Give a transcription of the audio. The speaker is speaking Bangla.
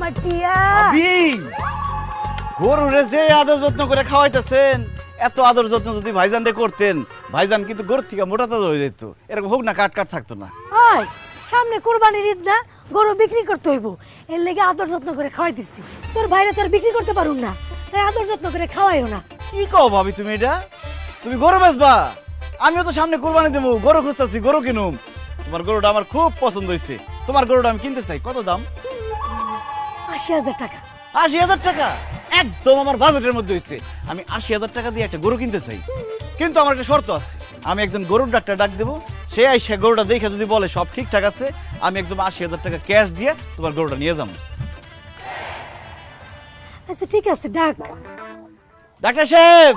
আমার টিয়া ভাবি গরুরে যে আদর যত্ন করে খাওয়াইতেছেন, এত আদর যত্ন যদি ভাইজানরে করতেন, ভাইজান কিন্তু গরুর থেকে মোটা তাজা হয়ে যেত। এরকম হোক না, কাট কাট থাকতো না। ওই সামনে কুরবানির ঈদ না, গরু বিক্রি করতে হইব, এর লেগে আদর যত্ন করে খাওয়াই দিছি। তোর ভাইরা তোর বিক্রি করতে পারুম না, তাই আদর যত্ন করে খাওয়াইও না। কি কও ভাবি তুমি এটা? তুমি গরু বেচবা? আমিও তো সামনে কুরবানি দেবো, গরু খুঁজতেছি, গরু কিনুম। তোমার গরুটা আমার খুব পছন্দ হয়েছে। তোমার গরুটা আমি কিনতে চাই। কত দাম? ৮০,০০০ টাকা। ৮০,০০০ টাকা? একদম আমার বাজেটের মধ্যে হয়েছে। আমি ৮০,০০০ টাকা দিয়ে একটা গরু কিনতে চাই, কিন্তু আমার একটা শর্ত আছে। আমি একজন গরুর ডাক্তার ডাক দেবো, সে আইসা গরুটা দেখে যদি বলে সব ঠিকঠাক আছে, আমি একদম ৮০,০০০ টাকা ক্যাশ দিয়ে তোমার গরুটা নিয়ে যাবো। আচ্ছা ঠিক আছে, ডাক। ডাক্তার সাহেব,